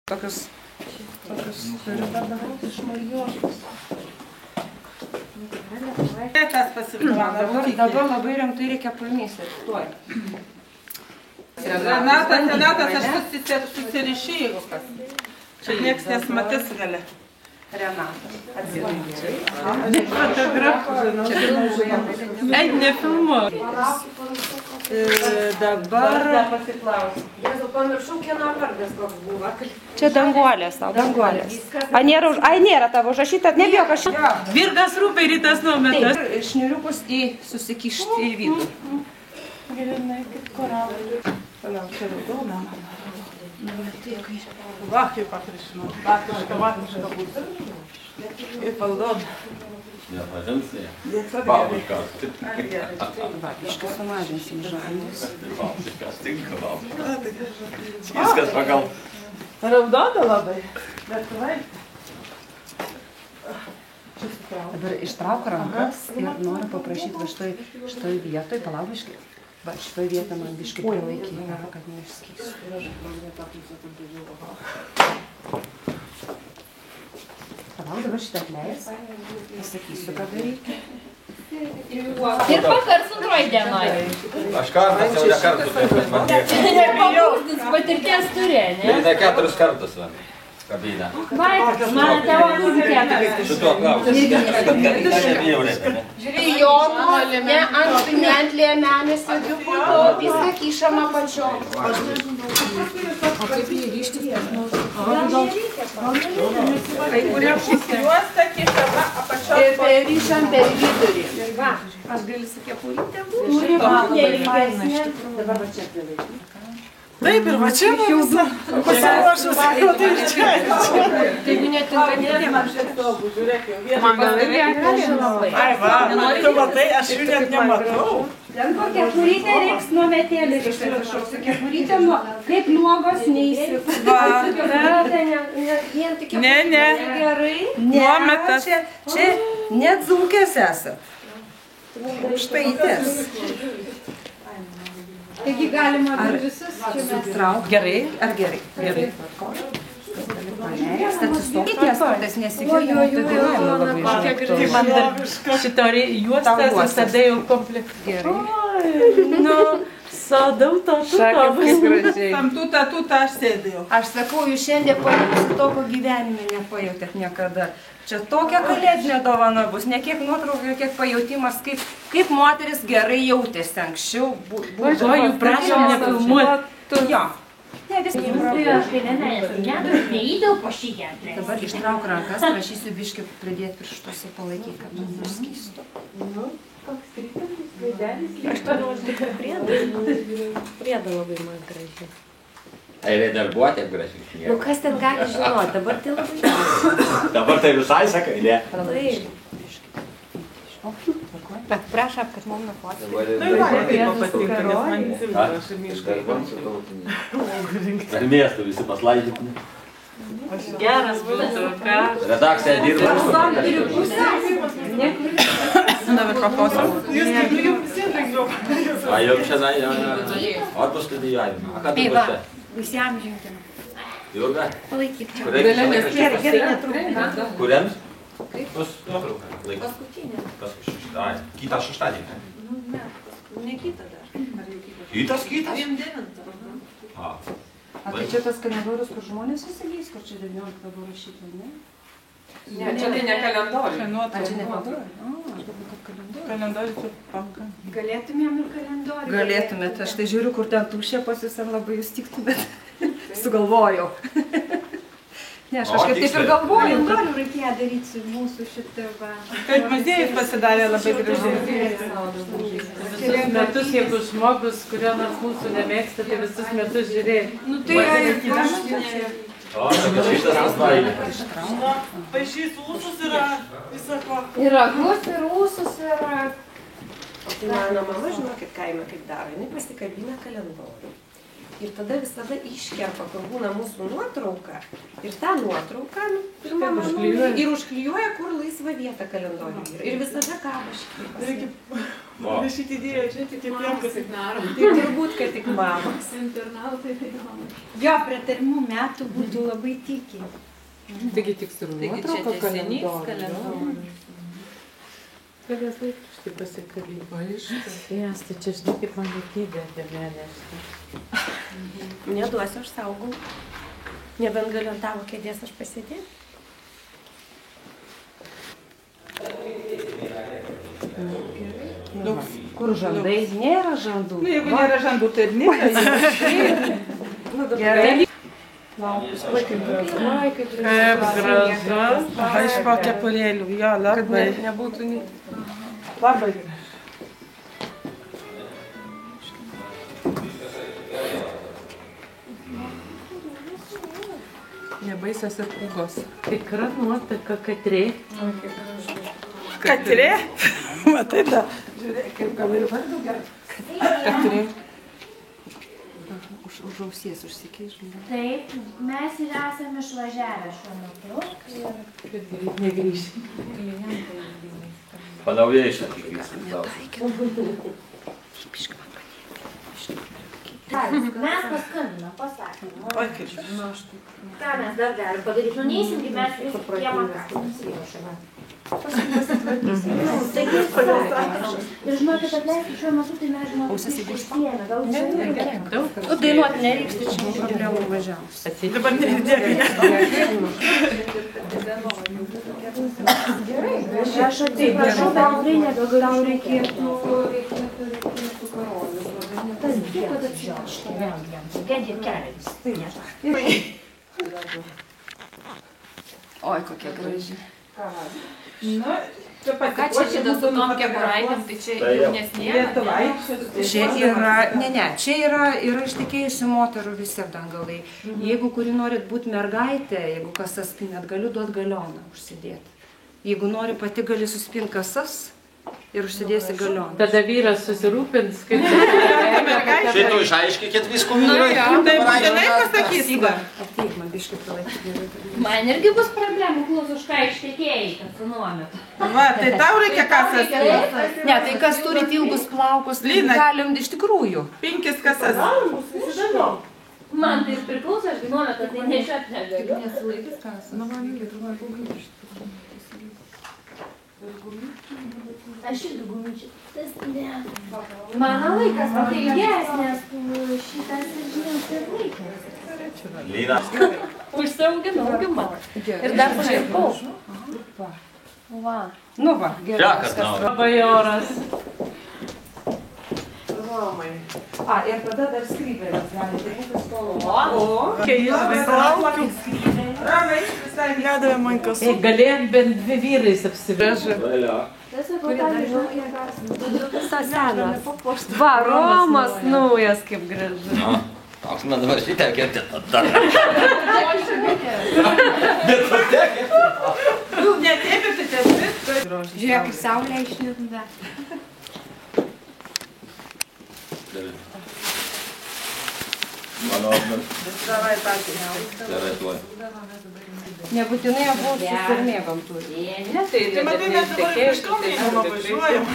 Tokius turiu dabar išmaliuotus. Dabar labai rimtai reikia pamėsėti. Tuoj. Renatas, aš susirišėjau, jeigu kas. Čia nieks nesmatys gali. Renatas. Ei, nefilmuo. Dabar... Jėzau, pamiršau, kieno vardas koks buvo. Čia danguolės tau, danguolės. Ai, nėra tavo užrašyta, nebijok aš. Virgas rūpai rytas numetas. Šniriukus susikišti į vidų. Gerai, kaip koralai. Palauk, čia raudona. Va, kaip atrišino. Vakriška bus. Ir paldon. Nepažinsi. Babuškas. Babuškas sumažinsim žalius. Babuškas tinka, babuškas. Viskas pagal. Raudona labai. Bet vai. Dabar ištrauk rankas ir noriu paprašyti va šitoj vietoj, palauk biškį. Va, šitoj vietoj man biškį palaikyk, kad neišskystų. Palauk, dabar šitą atleis. Pasakysiu, ką daryti. Ir pakars antroji dienoj. Aš kartas jau ne kartus, bet man tiek. Nepabūdins patirties turi, ne? Ne 4 kartus, va. Kabina. Vaikas, man tavo turkėtas. Šituo klausimu. Žiūrėjom, ne ant liemenės, viską kišama pačiom. O kaip jį ryštis? Kai kurie juostą kišama apačios. Ir ryšam per vidurį. Aš galiu su kepurytė būti. Dabar va čia prilaikyti. Taip, ir va čia visa. Pasiruošus, jau tai ir čia. Taigi netinka Man gal Ai, va, tu matai, aš jų net nematau. Ten po kepurytę reiks nuometėlį išrašau. Su kepurytė kaip nuogos neįsipūs. Ne. Gerai. Nuometas. Čia net dzūkės esat. Štaitės. Taigi galima ir visus čia mes. Gerai, ar gerai? Gerai. Atsistokitės, kartais nesikėlė, tai galima labai žaukti. Tai man dar šito juostas visada jau komplektas. Gerai. Nu, sadau to gražiai. Tam tuta aš sėdėjau. Aš sakau, jūs šiandien pajautėt to, ko gyvenime nepajautėt niekada. Čia tokia kalėdinė dovana bus, ne kiek nuotraukų, kiek pajautimas, kaip moteris gerai jautėsi anksčiau. Jų prašom nefilmuoti. Jo. Neįdėlpo šį gentrį. Dabar ištrauk rankas, prašysiu biškį pridėti pirštus ir palaikyti, kad man neskystų. Aš turiu priedą labai man gražiai. Eilė darbuotė gražiai. Nu kas ten gali žinoti, dabar tai labai žinoti. Dabar tai visai sakai, ne? Bet prašom, kad mum nufotė. Per miestą visi paslaidyti. Geras būtų, ką? Redakcija dirba. Dabar paklausom. A jau čia, atbus studijuojame. A ką tu bus čia? Visiems žinkim. Jurga? Palaikyk čia. Kuriems? Bus nuotrauka. Paskutinė. Ai, kitą šeštadienį. Ne kitą dar. Kitas? Vien 9. A. A tai čia tas kalendorius, kur žmonės susigys, kur čia 19 dabar rašyti, ne? Ne, čia tai ne kalendorius. Čia A čia nuotrauka. ne kalendorius? A, aš galvoju, kad kalendorius. Kalendorius čia panka. Galėtumėm ir kalendorių. Galėtumėt, aš tai žiūriu, kur ten tušė pas jūs ten labai jūs tiktumėt. Sugalvojau. Ne, aš kažkaip taip ir galvoju. Kalendorių reikėjo daryti su mūsų šitą va. Kaip muziejus pasidarė labai gražiai. Visus metus, jeigu žmogus, kurio nors mūsų nemėgsta, tai visus metus žiūrėjai. Nu tai O, šitas pasvailė. Pašys ūsus yra visako. ir ragus, ir ūsus, ir... Tai mano mama, žinokit, kaime kaip daro, jinai pasikabina kalendorių. Ir tada visada iškerpa, kur būna mūsų nuotrauka. Ir tą nuotrauką ir užklijuoja, kur laisva vieta kalendoriuje yra. Ir visada kabo šitą. Va. Rašyti idėją, čia tik kiekvienas. Tai turbūt, kad tik mamos. Jo, prie pirmų metų būtų labai tiki. Taigi tik su nuotrauka kalendorius. Galės laikraštį pasikalyba, aišku. Jas, tai čia žinai, kaip man reikėdė apie mėnesį. Neduosiu, aš saugau. Nebent galiu ant tavo kėdės aš pasėdėti. Kur žandai? Nėra žandų. Nu, jeigu nėra žandų, tai ir nėra. Gerai. Kaip gražu. Aha, iš po kepurėlių, jo, labai. Nebūtų nei... Labai gerai. Nebaisios ir prūgos. Tikra nuotaka, Katrė. Katrė? Matai, da. Žiūrėk, kaip gal ir vardu gerai. Katrė. Už ausies užsikeižu. Taip, mes ir esame išvažiavę šiuo metu. Kad greit negrįši. Panaujai išnakį. Mes paskambinam, pasakėm. Oi, kaip žinau. Ką mes dar galim padaryti? Nu, neįsim, kai mes vis kiemą kasam. Ir žinokit, atleiskit, šiuo metu tai mes žinokit išsiėmė. Gal čia O dainuoti nereiks, tai čia problemų mažiausiai. Dabar neridėk. Aš atsiprašau, bet tikrai nebegaliu reikėtų karolius. Tas tiek, kad apsiaštai. Gedė keliais. Oi, kokia graži. Na, čia Ką čia šitą su tom kepuraitėm, tai čia jaunesnė? Čia yra, čia yra ištekėjusių moterų visi dangalai. Jeigu kuri norit būti mergaitė, jeigu kasas spinat, galiu duoti galioną užsidėti. Jeigu nori pati, gali suspinti kasas ir užsidėsi galioną. Tada vyras susirūpins, kaip Šitų išaiškikit visko vyrai. Tai būtinai pasakys. Ateik, man biškai palaikyti gerai. Man irgi bus problemų, klaus, už ką ištekėjai, kad su nuometu. Va, tai tau reikia kasas. Ne, tai kas turit ilgus plaukus, tai Lina. galim iš tikrųjų. 5 kasas. Man tai priklauso, aš nuometą, tai nešiot negaliu. Nesilaikys kasas. Aš irgi gumyčiau. Tas ne. Mano laikas, o tai ilgesnės, šitas ir žinios ir laikas. Lina. Užsiauginau gimą. Ir dar paširpau. Va. Nu va, gerai. Žekas nauja. Bajoras. Ir tada dar skrybėlės galite rinktis tolo. Kai jis vislaukiu. Ramiai, visai gledavę man kasų. Galėjom bent 2 vyrais apsivežę. Tas sakau, tą nežinau, kiek garsinti. Senas. Va, Romas naujas, kaip gražu. Na, toks man dabar šitą kėtė. Nu, netėpėte tiesi. Žiūrėk, kaip saulė išlipda. Mano apmės. Gerai, tuoj. Nebūtinai abu susitarmėgam turi. Tai matai, mes dabar kažkom mėgom važiuojam.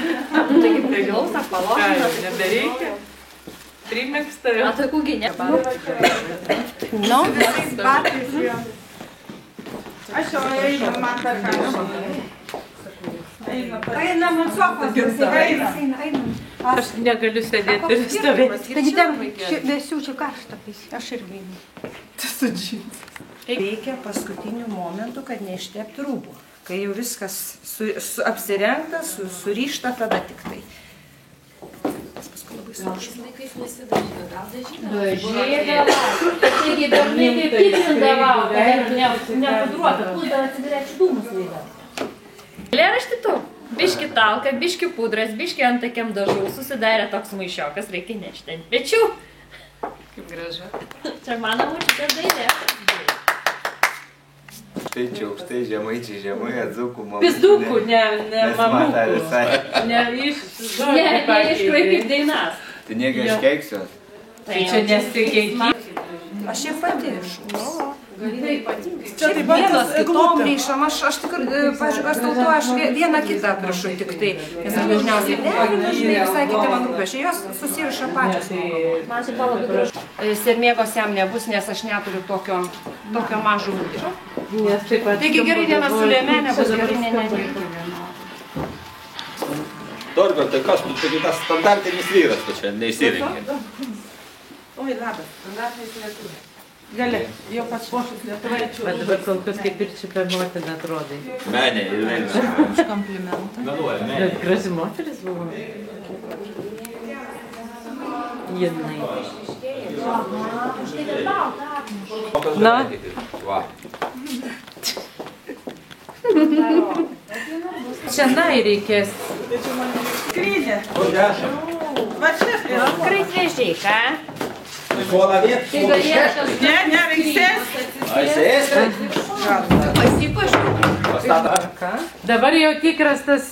Taigi priglausa, palaukia. Nebereikia. Primėgsta. Atakų gynė. Nu, Aš jau einu, man dar ką. einam ant sofos. Einam. Aš negaliu sėdėti ir stovėti. Taigi ten vėsių čia karšta. Aš irgi einu. Reikia paskutinių momentų, kad neištepti rūbų. Kai jau viskas apsirengta, suryšta, tada tik tai. Paskui labai sunku. Laikais nesidažydavo, gal dažydavo? Dažydavo. Taigi dažnai kaip tikrindavo, kad nepudruota. Pudra atsigrėčių dūmus laidavo. Lėraštį tu. Biški talka, biški pudras, biški antakiam dažų. Susidarė toks maišiokas, reikia nešti ant pečių. Kaip gražu. Čia mano močiutės dailė. Štai čia aukštai, žemaičiai, žemai, atzukų, mamų. Pizdukų, ne Mata mamukų. visai. Ne iš Ne iškraipyk dainas. Tai niega iškeiksiuos. Tai čia nesikeikti. Aš jau pati iššūs. Čia vienas kitom ryšam, aš tikrai, pažiūrėjau, aš vieną kitą aprašau tik tai, nes aš dažniausiai žinai, visai kiti man rūpešia, jos susiriša pačios. Sermėgos jam nebus, nes aš neturiu tokio mažo ūkio. Taigi gerai viena su liemenė bus gerai, ne. Torbė, tai kas, tu taigi tas standartinis vyras, tu čia neįsirinkė. Oi, labas, standartinis lietuvis. Gali, jau pats pošus lietuvaičių. Bet dabar kol kas kaip ir čia per moterį atrodai. Menė, ir menė. Už komplimentą. Meluoja, menė. Bet graži moteris buvo. Jinai. Na. Va. Šiandien reikės. Skrydė. Kur dešim? Va čia. Skrydžiai, ką? Šuolą vietą? Ne, reiksės. Ai, sėsti? Pasipažiūrėjau. Dabar jau tikras tas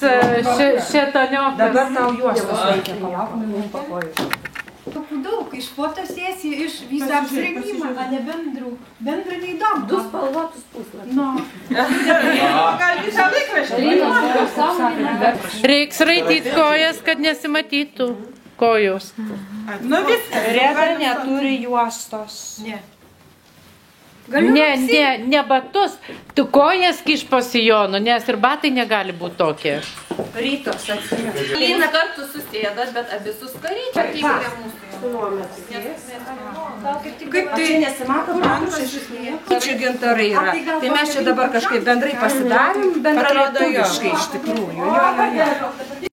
šetoniokas. Dabar tau juostos reikia, palauk, pakoju. Daug, iš fotosesijų, iš visą apsirengimą, a ne bendrų. Bendrų neįdomu. Du spalvotus puslapius. Nu. Gal visą laikraštį? Reiks raityti kojas, kad nesimatytų kojos. Nu viskas. Reda neturi juostos. Ne. Ne batus. Tu kojas kiš po sijonu, nes ir batai negali būti tokie. Rytos atsiminti. Lina kartu susėdas, bet abi suskaryčiai. Kaip prie mūsų. Kaip tai nesimato, čia gintarai yra. Tai mes čia dabar kažkaip bendrai pasidarėm, bendrai lietuviškai iš tikrųjų.